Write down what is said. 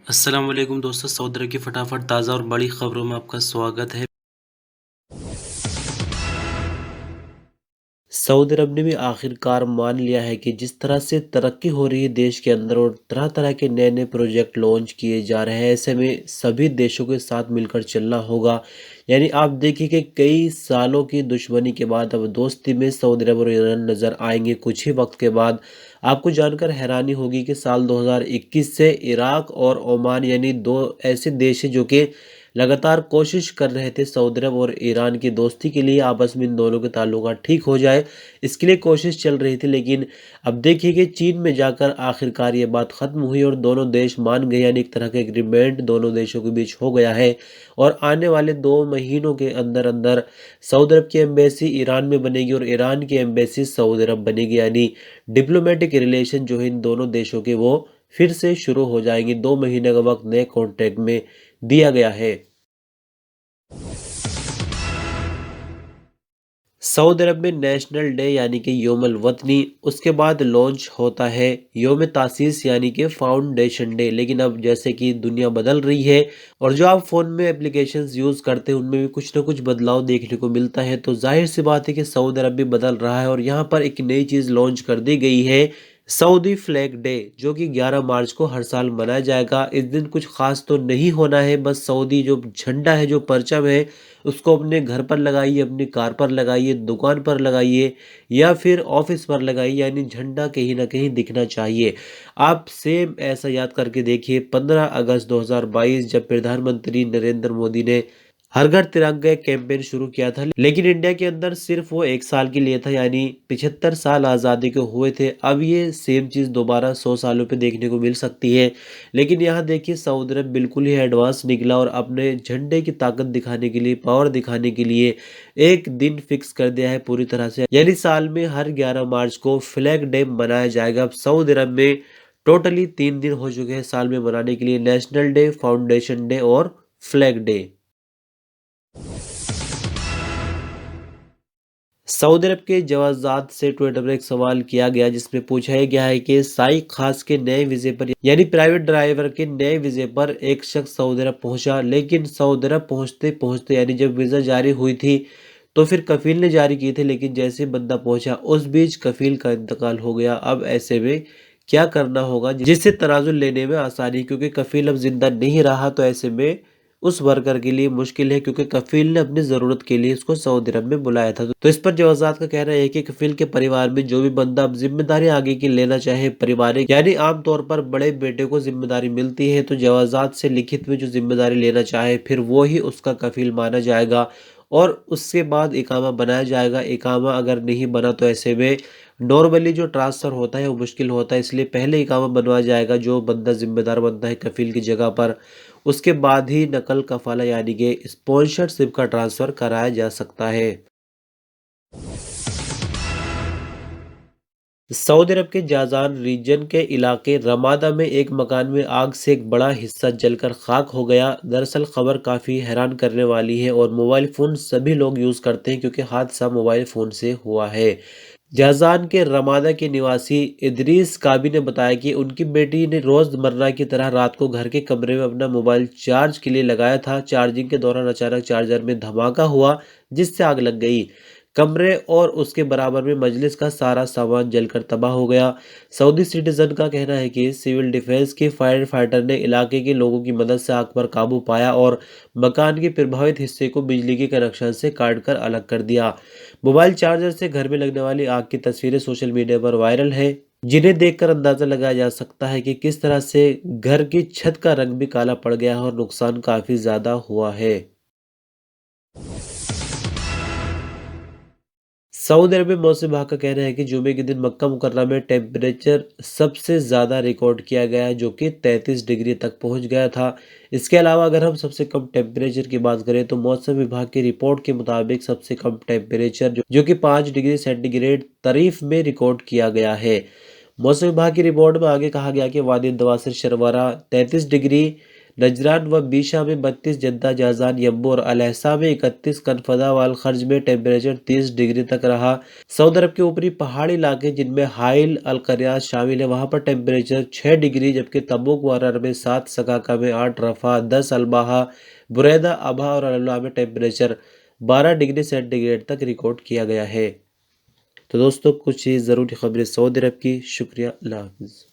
अस्सलाम वालेकुम दोस्तों, सऊदी अरब की फटाफट ताज़ा और बड़ी खबरों में आपका स्वागत है। सऊदी अरब ने भी आखिरकार मान लिया है कि जिस तरह से तरक्की हो रही है देश के अंदर और तरह तरह के नए नए प्रोजेक्ट लॉन्च किए जा रहे हैं, ऐसे में सभी देशों के साथ मिलकर चलना होगा। यानी आप देखिए कि कई सालों की दुश्मनी के बाद अब दोस्ती में सऊदी अरब और ईरान नज़र आएंगे कुछ ही वक्त के बाद। आपको जानकर हैरानी होगी कि साल 2021 से इराक और ओमान यानी दो ऐसे देश हैं जो कि लगातार कोशिश कर रहे थे सऊदी अरब और ईरान की दोस्ती के लिए, आपस में इन दोनों के ताल्लुकात ठीक हो जाए, इसके लिए कोशिश चल रही थी। लेकिन अब देखिए कि चीन में जाकर आखिरकार ये बात ख़त्म हुई और दोनों देश मान गए, यानी एक तरह का एग्रीमेंट दोनों देशों के बीच हो गया है। और आने वाले 2 महीनों के अंदर अंदर सऊदी अरब की एम्बेसी ईरान में बनेगी और ईरान की एम्बेसी सऊदी अरब बनेगी, यानी डिप्लोमेटिक रिलेशन जो है इन दोनों देशों के वो फिर से शुरू हो जाएंगे। 2 महीने का वक्त नए कॉन्ट्रैक्ट में दिया गया है। सऊदी अरब में नेशनल डे यानी कि योमल वतनी, उसके बाद लॉन्च होता है योम तासीस यानी कि फाउंडेशन डे। लेकिन अब जैसे कि दुनिया बदल रही है और जो आप फ़ोन में एप्लीकेशंस यूज़ करते हैं उनमें भी कुछ ना कुछ बदलाव देखने को मिलता है, तो जाहिर सी बात है कि सऊदी अरब भी बदल रहा है और यहाँ पर एक नई चीज़ लॉन्च कर दी गई है, सऊदी फ्लैग डे, जो कि 11 मार्च को हर साल मनाया जाएगा। इस दिन कुछ खास तो नहीं होना है, बस सऊदी जो झंडा है, जो परचम है, उसको अपने घर पर लगाइए, अपनी कार पर लगाइए, दुकान पर लगाइए या फिर ऑफिस पर लगाइए, यानी झंडा कहीं ना कहीं दिखना चाहिए। आप सेम ऐसा याद करके देखिए 15 अगस्त 2022 जब प्रधानमंत्री नरेंद्र मोदी ने हर घर तिरंगा कैंपेन शुरू किया था, लेकिन इंडिया के अंदर सिर्फ वो 1 साल के लिए था, यानी 75 साल आज़ादी के हुए थे। अब ये सेम चीज़ दोबारा 100 सालों पे देखने को मिल सकती है। लेकिन यहाँ देखिए सऊदी अरब बिल्कुल ही एडवांस निकला और अपने झंडे की ताकत दिखाने के लिए, पावर दिखाने के लिए एक दिन फिक्स कर दिया है पूरी तरह से, यानी साल में हर 11 मार्च को फ्लैग डे मनाया जाएगा। अब सऊदी अरब में टोटली 3 दिन हो चुके हैं साल में मनाने के लिए, नेशनल डे, फाउंडेशन डे और फ्लैग डे। सऊदी अरब के जवाजात से ट्विटर पर एक सवाल किया गया जिसमें पूछा गया है कि साई खास के नए वीजे पर यानी प्राइवेट ड्राइवर के नए वीजे पर एक शख्स सऊदी अरब पहुंचा, लेकिन सऊदी अरब पहुंचते पहुंचते यानी जब वीजा जारी हुई थी तो फिर कफील ने जारी की थी, लेकिन जैसे बंदा पहुंचा उस बीच कफील का इंतकाल हो गया। अब ऐसे में क्या करना होगा जिससे तनाजुल लेने में आसानी, क्योंकि कफील अब जिंदा नहीं रहा, तो ऐसे में उस वर्कर के लिए मुश्किल है, क्योंकि कफील ने अपनी ज़रूरत के लिए इसको सऊदी अरब में बुलाया था। तो इस पर जवाजात का कहना है कि कफील के परिवार में जो भी बंदा अब जिम्मेदारी आगे की लेना चाहे, पारिवारिक यानी आमतौर पर बड़े बेटे को जिम्मेदारी मिलती है, तो जवाजात से लिखित में जो जिम्मेदारी लेना चाहे फिर वो ही उसका कफील माना जाएगा और उसके बाद इकामा बनाया जाएगा। इकामा अगर नहीं बना तो ऐसे में नॉर्मली जो ट्रांसफ़र होता है वो मुश्किल होता है, इसलिए पहले इकामा बनवाया जाएगा जो बंदा जिम्मेदार बनता है कफील की जगह पर, उसके बाद ही नकल कफाला यानी कि स्पॉन्सरशिप का ट्रांसफ़र कराया जा सकता है। सऊदी अरब के जाजान रीजन के इलाके रमादा में एक मकान में आग से एक बड़ा हिस्सा जलकर खाक हो गया। दरअसल खबर काफ़ी हैरान करने वाली है और मोबाइल फ़ोन सभी लोग यूज़ करते हैं, क्योंकि हादसा मोबाइल फ़ोन से हुआ है। जाजान के रमादा के निवासी इदरीस काबी ने बताया कि उनकी बेटी ने रोज़मर्रा की तरह रात को घर के कमरे में अपना मोबाइल चार्ज के लिए लगाया था। चार्जिंग के दौरान अचानक चार्जर में धमाका हुआ जिससे आग लग गई। कमरे और उसके बराबर में मजलिस का सारा सामान जलकर तबाह हो गया। सऊदी सिटीजन का कहना है कि सिविल डिफेंस के फायर फाइटर ने इलाके के लोगों की मदद से आग पर काबू पाया और मकान के प्रभावित हिस्से को बिजली के कनेक्शन से काटकर अलग कर दिया। मोबाइल चार्जर से घर में लगने वाली आग की तस्वीरें सोशल मीडिया पर वायरल है, जिन्हें देखकर अंदाजा लगाया जा सकता है कि किस तरह से घर की छत का रंग भी काला पड़ गया है और नुकसान काफी ज्यादा हुआ है। सऊदी अरब में मौसम विभाग का कहना है कि जुमे के दिन मक्का मुकर्रमा में टेम्परेचर सबसे ज़्यादा रिकॉर्ड किया गया है, जो कि 33 डिग्री तक पहुंच गया था। इसके अलावा अगर हम सबसे कम टेम्परेचर की बात करें तो मौसम विभाग की रिपोर्ट के मुताबिक सबसे कम टेम्परेचर जो कि 5 डिग्री सेंटीग्रेड तारीफ में रिकॉर्ड किया गया है। मौसम विभाग की रिपोर्ट में आगे कहा गया कि वादी दवासिर शरवरा 33 डिग्री, नजरान व बीशा में 32, जद्दा, जाजान, यम्बू और अलहसा में 31, कनफदा वाल खर्ज में टेम्परेचर 30 डिग्री तक रहा। सऊदी अरब के ऊपरी पहाड़ी इलाके जिनमें हाइल अलकरियात शामिल है वहां पर टेम्परेचर 6 डिग्री, जबकि तबुक व अरर में 7, सकाका में 8, रफा 10, अलबाहा, बुरैदा, अबहा और अल्लाह में टेम्परेचर 12 डिग्री सेंटीग्रेड तक रिकॉर्ड किया गया है। तो दोस्तों कुछ ज़रूरी खबरें सऊदी अरब की। शुक्रिया, अल्लाह हाफ़िज़।